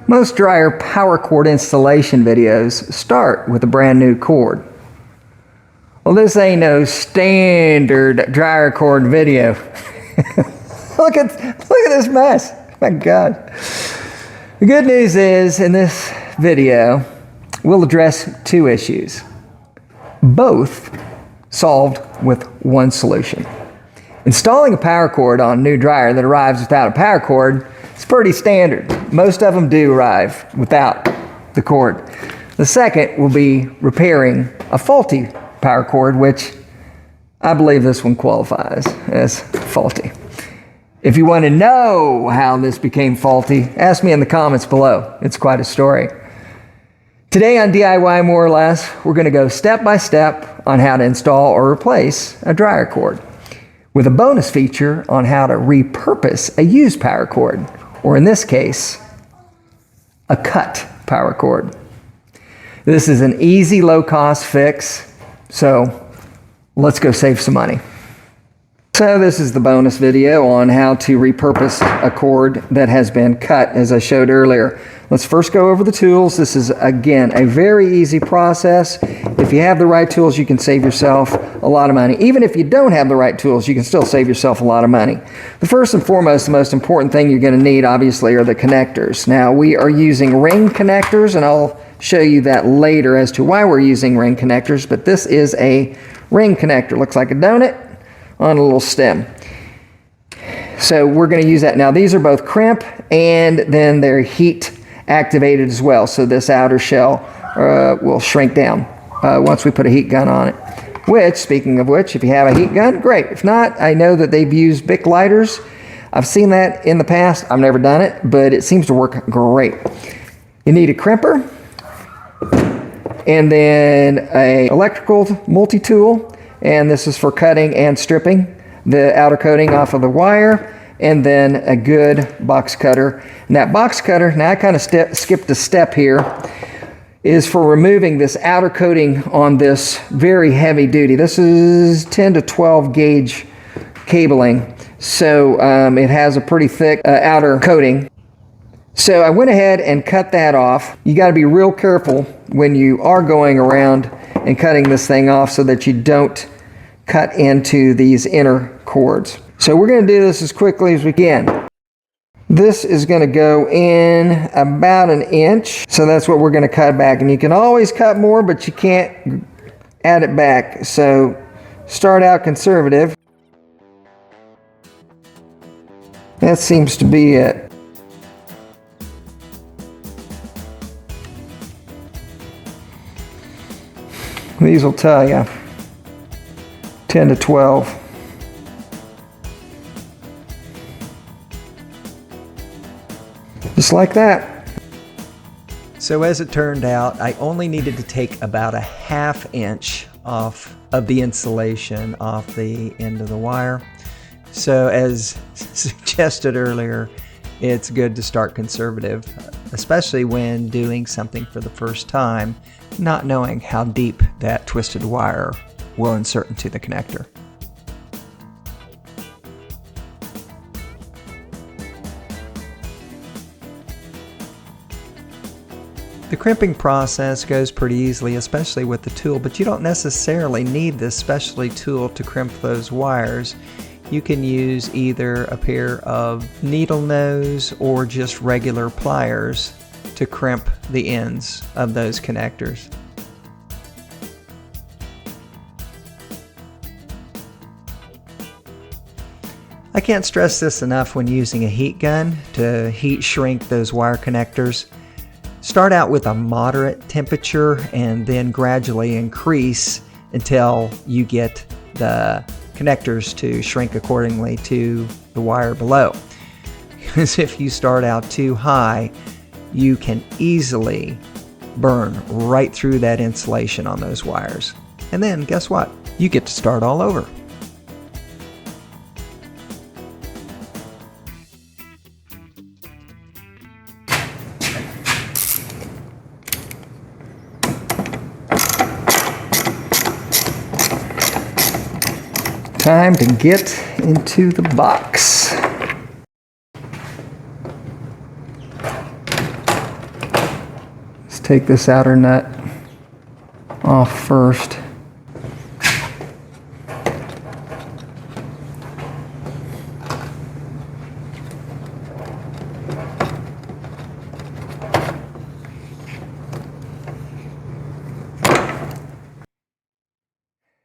Most dryer power cord installation videos start with a brand new cord. Well, this ain't no standard dryer cord video. Look at this mess. My God. The good news is, in this video, we'll address two issues, both solved with one solution. Installing a power cord on a new dryer that arrives without a power cord is pretty standard. Most of them do arrive without the cord. The second will be repairing a faulty power cord, which I believe this one qualifies as faulty. If you want to know how this became faulty, ask me in the comments below. It's quite a story. Today on DIY More or Less, we're going to go step by step on how to install or replace a dryer cord, with a bonus feature on how to repurpose a used power cord, or in this case, a cut power cord. This is an easy, low-cost fix, so let's go save some money. So this is the bonus video on how to repurpose a cord that has been cut, as I showed earlier. Let's first go over the tools. This is, again, a very easy process. If you have the right tools, you can save yourself a lot of money. Even if you don't have the right tools, you can still save yourself a lot of money. The first and foremost, the most important thing you're going to need, obviously, are the connectors. Now, we are using ring connectors, and I'll show you that later as to why we're using ring connectors, but this is a ring connector. Looks like a donut on a little stem. So we're going to use that. Now, these are both crimp, and then they're heat activated as well. So this outer shell will shrink down once we put a heat gun on it. Which, speaking of which, if you have a heat gun, great. If not, I know that they've used Bic lighters. I've seen that in the past. I've never done it, but it seems to work great. You need a crimper, and then a electrical multi-tool, and this is for cutting and stripping the outer coating off of the wire, and then a good box cutter. And that box cutter, now I kind of skipped a step here, is for removing this outer coating on this very heavy duty. This is 10 to 12 gauge cabling, so it has a pretty thick outer coating. So I went ahead and cut that off. You got to be real careful when you are going around and cutting this thing off so that you don't cut into these inner cords. So we're going to do this as quickly as we can. This is going to go in about 1 inch. So that's what we're going to cut back. And you can always cut more, but you can't add it back. So start out conservative. That seems to be it. These will tell you 10 to 12. Just like that. So as it turned out, I only needed to take about 1/2 inch off of the insulation off the end of the wire. So as suggested earlier, it's good to start conservative, especially when doing something for the first time, not knowing how deep that twisted wire will insert into the connector. The crimping process goes pretty easily, especially with the tool, but you don't necessarily need this specialty tool to crimp those wires. You can use either a pair of needle nose or just regular pliers to crimp the ends of those connectors. I can't stress this enough when using a heat gun to heat shrink those wire connectors. Start out with a moderate temperature and then gradually increase until you get the connectors to shrink accordingly to the wire below. Because if you start out too high, you can easily burn right through that insulation on those wires. And then guess what? You get to start all over. Time to get into the box. take this outer nut off first.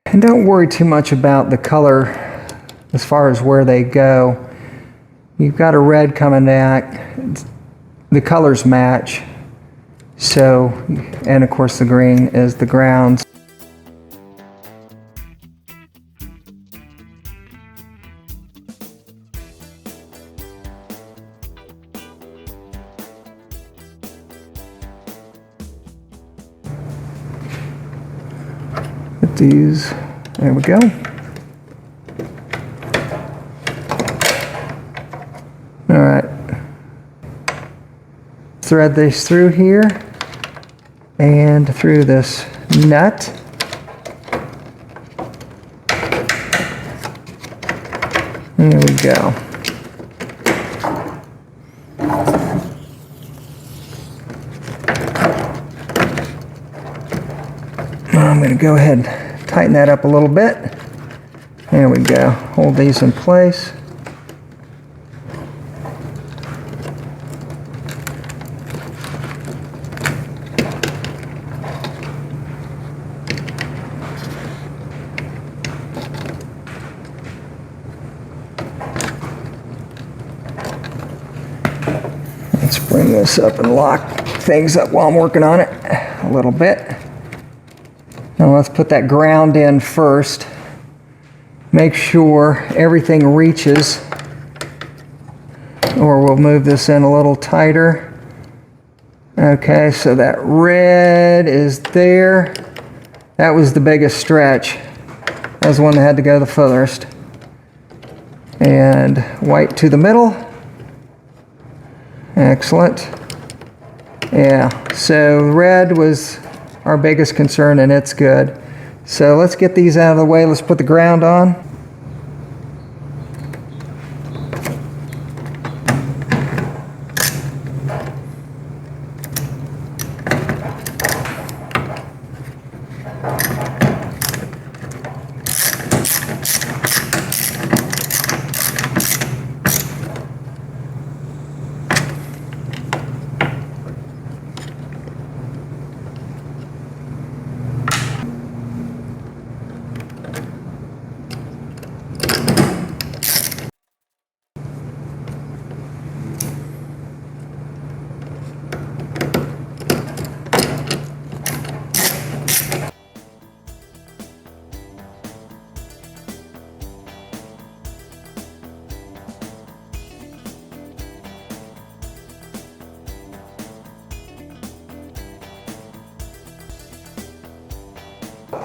And don't worry too much about the color as far as where they go. You've got a red coming back, the colors match, so, and of course the green is the grounds. Put these, there we go. All right, thread this through here and through this nut. There we go. I'm going to go ahead and tighten that up a little bit. There we go. Hold these in place. Let's bring this up and lock things up while I'm working on it a little bit. Now let's put that ground in first. Make sure everything reaches, or we'll move this in a little tighter. Okay, so that red is there. That was the biggest stretch. That was the one that had to go the furthest. And white to the middle. Excellent. Yeah, so red was our biggest concern, and it's good. So let's get these out of the way. Let's put the ground on.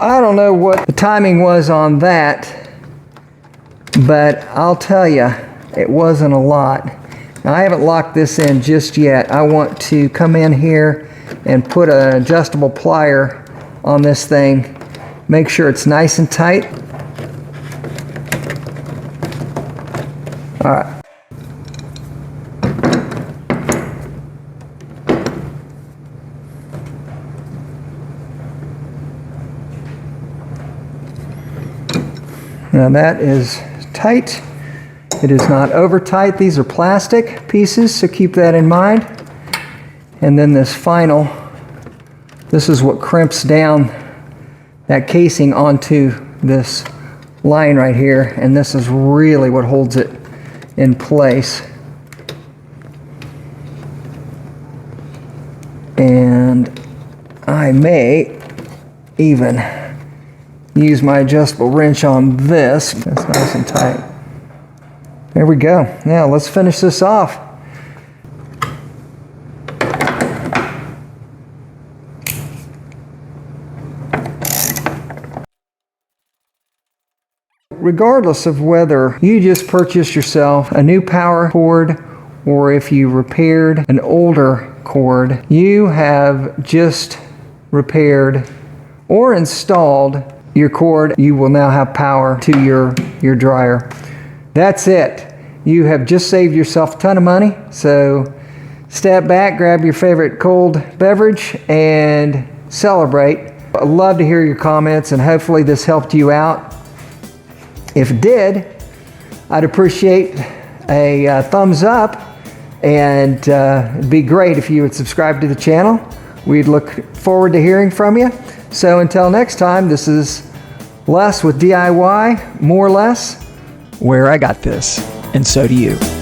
I don't know what the timing was on that, but I'll tell you, it wasn't a lot. Now, I haven't locked this in just yet. I want to come in here and put an adjustable plier on this thing, make sure it's nice and tight. All right. Now that is tight. It is not over tight. These are plastic pieces, so keep that in mind. And then this final, this is what crimps down that casing onto this line right here, and this is really what holds it in place. And I may even use my adjustable wrench on this. That's nice and tight. There we go. Now let's finish this off. Regardless of whether you just purchased yourself a new power cord or if you repaired an older cord, you have just repaired or installed your cord. You will now have power to your dryer. That's it. You have just saved yourself a ton of money. So Step back, grab your favorite cold beverage, and celebrate. I'd love to hear your comments, and hopefully this helped you out. If it did, I'd appreciate a thumbs up, and it'd be great if you would subscribe to the channel. We'd look forward to hearing from you. So until next time, this is Les with DIY, More Less, where I got this, and so do you.